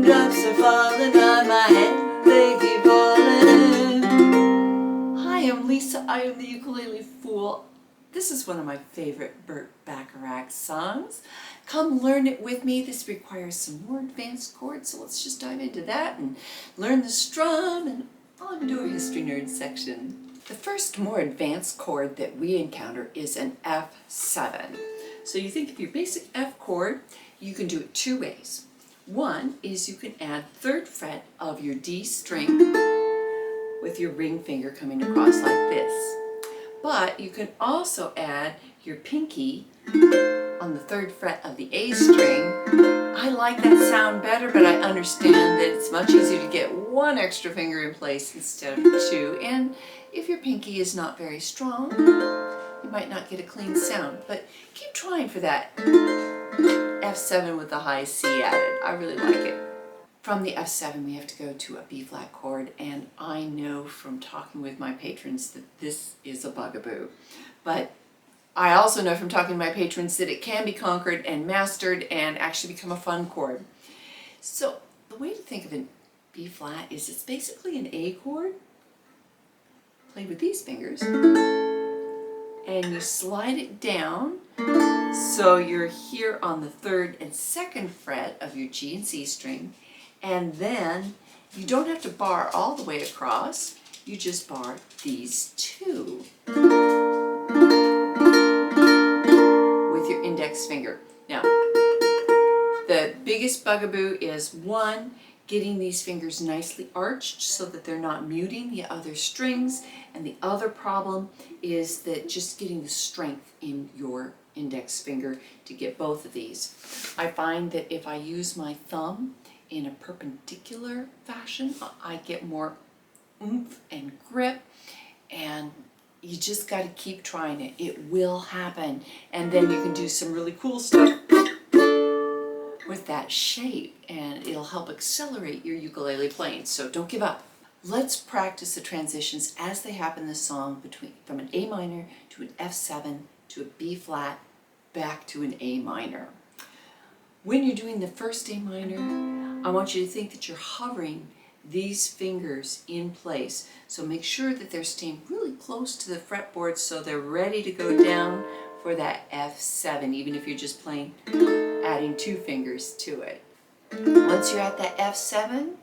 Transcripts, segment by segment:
Raindrops are falling on my head, they keep falling. Hi, I'm Lisa, I am the Ukulele Fool. This is one of my favorite Burt Bacharach songs. Come learn it with me. This requires some more advanced chords, so let's just dive into that and learn the strum, and I'll even do a history nerd section. The first more advanced chord that we encounter is an F7. So you think of your basic F chord, you can do it two ways. One is you can add third fret of your D string with your ring finger coming across like this. But you can also add your pinky on the third fret of the A string. I like that sound better, but I understand that it's much easier to get one extra finger in place instead of two. And if your pinky is not very strong, you might not get a clean sound. But keep trying for that F7 with the high C added. I really like it. From the F7 we have to go to a B flat chord, and I know from talking with my patrons that this is a bugaboo. But I also know from talking to my patrons that it can be conquered and mastered and actually become a fun chord. So the way to think of a B flat is it's basically an A chord played with these fingers, and you slide it down so you're here on the third and second fret of your G and C string, and then you don't have to bar all the way across, you just bar these two with your index finger. Now, the biggest bugaboo is one, getting these fingers nicely arched so that they're not muting the other strings, and the other problem is that just getting the strength in your index finger to get both of these. I find that if I use my thumb in a perpendicular fashion, I get more oomph and grip, and you just got to keep trying it. It will happen, and then you can do some really cool stuff with that shape, and it'll help accelerate your ukulele playing, so don't give up. Let's practice the transitions as they happen in the song from an A minor to an F7 to a B flat back to an A minor. When you're doing the first A minor, I want you to think that you're hovering these fingers in place. So make sure that they're staying really close to the fretboard so they're ready to go down for that F7, even if you're just playing, adding two fingers to it. Once you're at that F7, you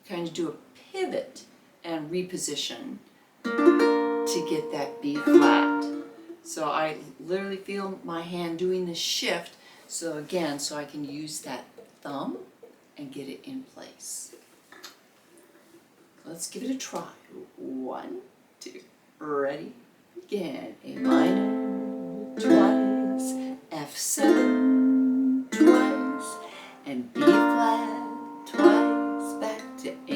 kind of do a pivot and reposition to get that B flat. So I literally feel my hand doing the shift, so again, so I can use that thumb and get it in place. Let's give it a try. 1, 2, ready, again. A minor twice, F7 twice, and B flat twice, back to A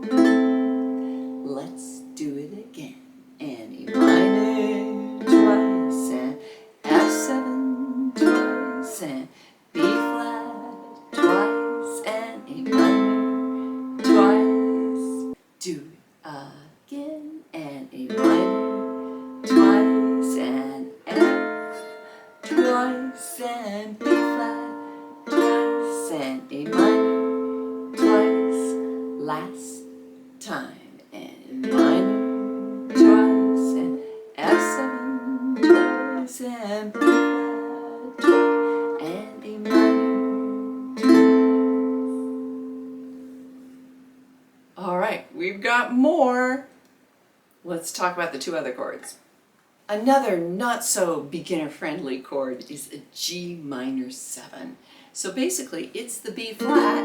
minor. Let's do it again. And A minor twice, and F7 twice, and B flat twice, and A minor twice. Do it again, and A minor twice, and F twice, and B flat twice, and A minor twice. Last time, and A minor twice, and F7 twice, and B flat twice, and A minor twice. All right, we've got more. Let's talk about the two other chords. Another not so beginner friendly chord is a G minor 7. So basically it's the B flat,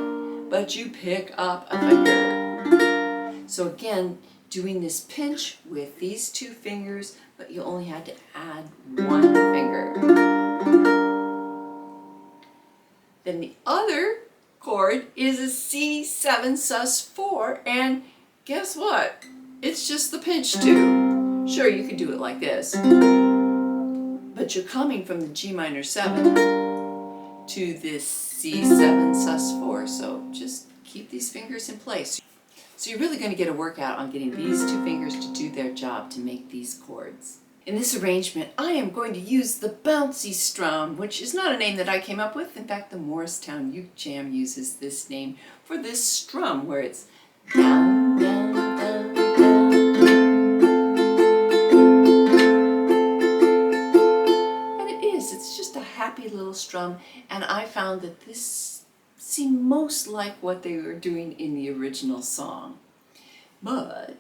but you pick up a finger. So again, doing this pinch with these two fingers, but you only had to add one finger. Then the other chord is a C7 sus4, and guess what? It's just the pinch two. Sure, you could do it like this, but you're coming from the G minor 7 to this C7 sus4, so just keep these fingers in place. So you're really going to get a workout on getting these two fingers to do their job to make these chords. In this arrangement, I am going to use the bouncy strum, which is not a name that I came up with. In fact, the Morristown Uke Jam uses this name for this strum, where it's down, down, down, down. And it is, it's just a happy little strum, and I found that this seemed most like what they were doing in the original song. But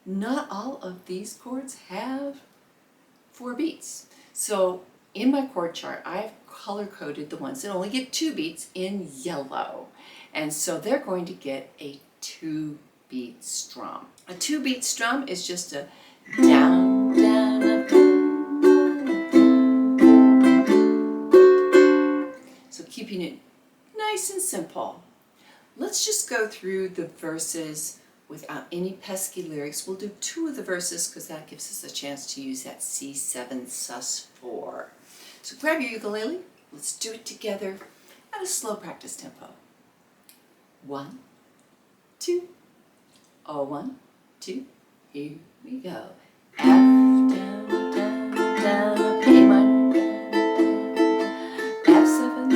not all of these chords have 4 beats. So in my chord chart, I've color-coded the ones that only get 2 beats in yellow. And so they're going to get a 2-beat strum. A 2-beat strum is just a down, down, up, down, down. So keeping it nice and simple. Let's just go through the verses without any pesky lyrics. We'll do 2 of the verses because that gives us a chance to use that C7 sus4. So grab your ukulele, let's do it together at a slow practice tempo. 1, 2, oh 1, 2, here we go. F down, down, down, up, A minor, down, F7,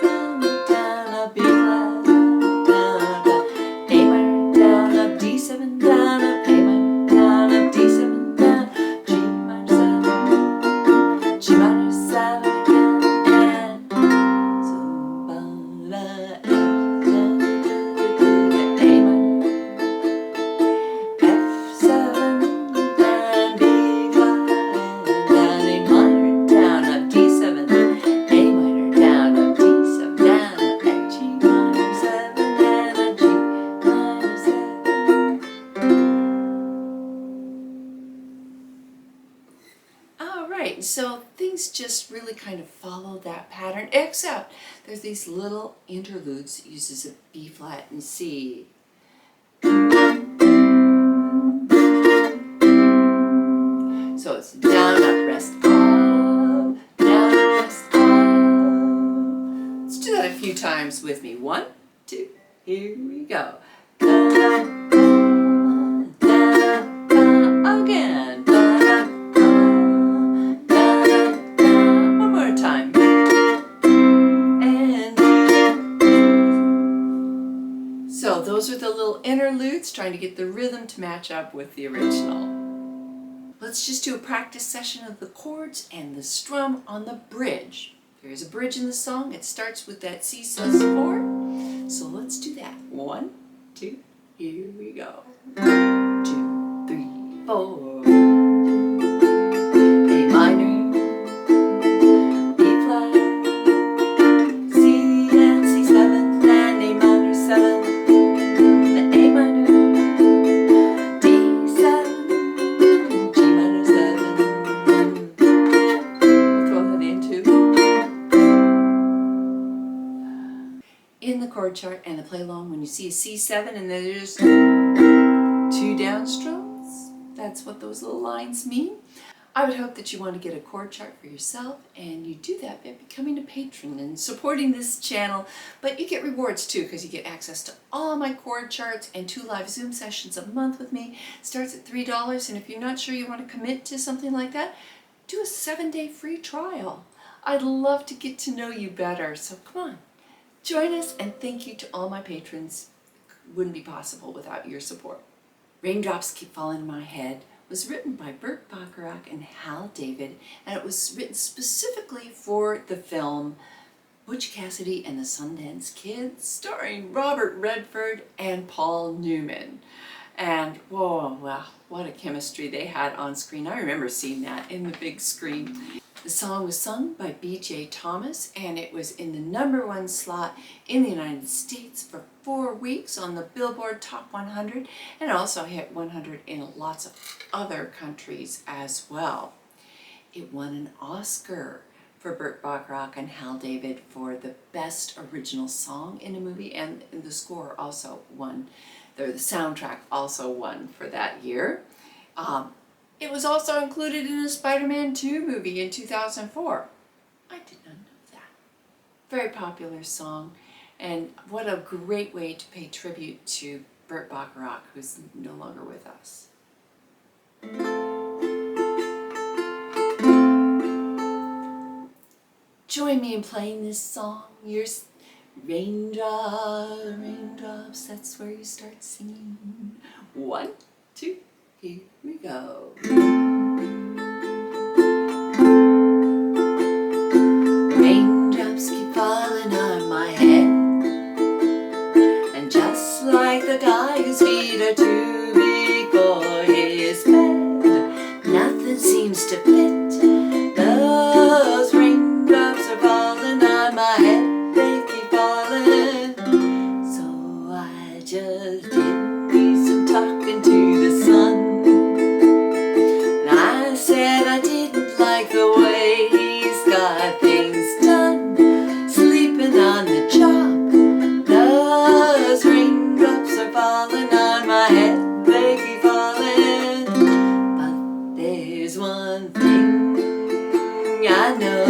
down, down, up, B flat, down, down, A minor, down, up, D7, down, up, A minor, down, up, D7, down, G minor 7, G minor 7 again, and so ba la F down, A minor, F7, down, B flat, down, A minor, down, up, D7, A minor, down, up, D7, down, up, G minor 7, and a G minor 7. Alright, so things just really kind of follow that pattern, except there's these little interludes that uses a B flat and C. So it's down, up, rest, up, down, rest, up. Let's do that a few times with me. 1, 2, here we go. Again. One more time. And so those are the little interludes, trying to get the rhythm to match up with the original. Let's just do a practice session of the chords and the strum on the bridge. There is a bridge in the song. It starts with that C sus4. So let's do that. 1, 2, here we go. 2, 3, 4. A minor, B flat, C and C7, and A minor 7, the A minor, D7, G minor 7. We'll throw that in too. In the chord chart and the play along, when you see a C7 and then there's 2 down strums, that's what those little lines mean. I would hope that you want to get a chord chart for yourself, and you do that by becoming a patron and supporting this channel. But you get rewards too, because you get access to all my chord charts and 2 live Zoom sessions a month with me. It starts at $3, and if you're not sure you want to commit to something like that, do a 7-day free trial. I'd love to get to know you better, so come on, join us, and thank you to all my patrons. It wouldn't be possible without your support. Raindrops Keep Falling in My Head was written by Burt Bacharach and Hal David, and it was written specifically for the film Butch Cassidy and the Sundance Kid, starring Robert Redford and Paul Newman. And whoa, wow, what a chemistry they had on screen. I remember seeing that in the big screen. The song was sung by B.J. Thomas, and it was in the #1 slot in the United States for 4 weeks on the Billboard Top 100, and also hit 100 in lots of other countries as well. It won an Oscar for Burt Bacharach and Hal David for the best original song in a movie, and the score also won, the soundtrack also won for that year. It was also included in a Spider-Man 2 movie in 2004. I did not know that. Very popular song, and what a great way to pay tribute to Burt Bacharach, who's no longer with us. Join me in playing this song. Raindrops, raindrops, that's where you start singing. 1, 2, here we go. Raindrops keep falling on my head, and just like the guy whose feet are too big for his bed, nothing seems to fit. Those raindrops are falling on my head, they keep falling. So I just did me some talking to the sun, and I said I didn't like the way he's got things done, sleeping on the job. Those raindrops are falling on my head, they keep falling. But there's one thing I know,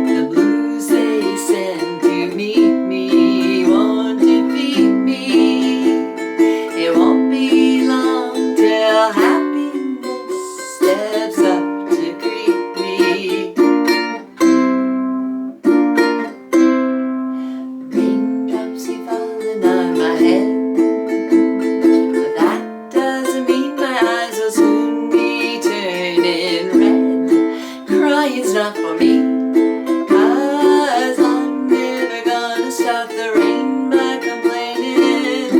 the blues they send to meet me won't defeat me. It won't be long till happiness steps up to greet me. Raindrops keep falling on my head, but that doesn't mean my eyes will soon be turning red. Crying's not for me, 'cause I'm never gonna stop the rain by complaining,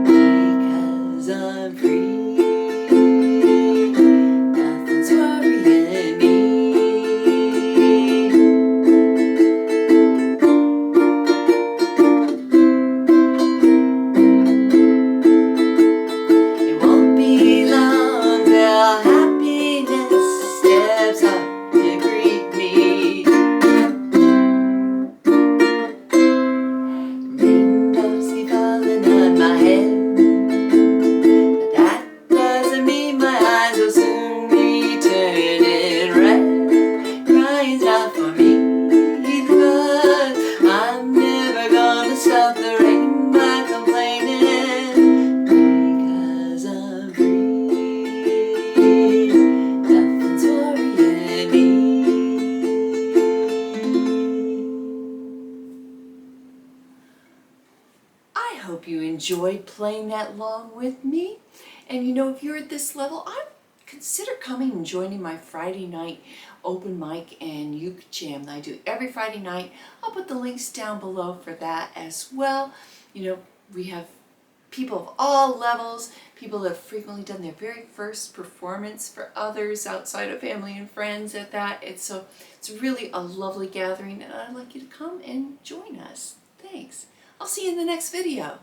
because I'm free, nothing's worrying me. It won't be long till happiness steps up to greet me. Raindrops keep falling on my head, but that doesn't mean my eyes will soon be turning red. Crying's not for me, because I'm never gonna stop the rain by complaining, because I'm free, nothing's worrying me. I hope you enjoyed playing that along with me. And you know, if you're at this level, I'd consider coming and joining my Friday night open mic and uke jam that I do every Friday night. I'll put the links down below for that as well. You know, we have people of all levels, people that have frequently done their very first performance for others outside of family and friends at that. It's really a lovely gathering, and I'd like you to come and join us. Thanks. I'll see you in the next video.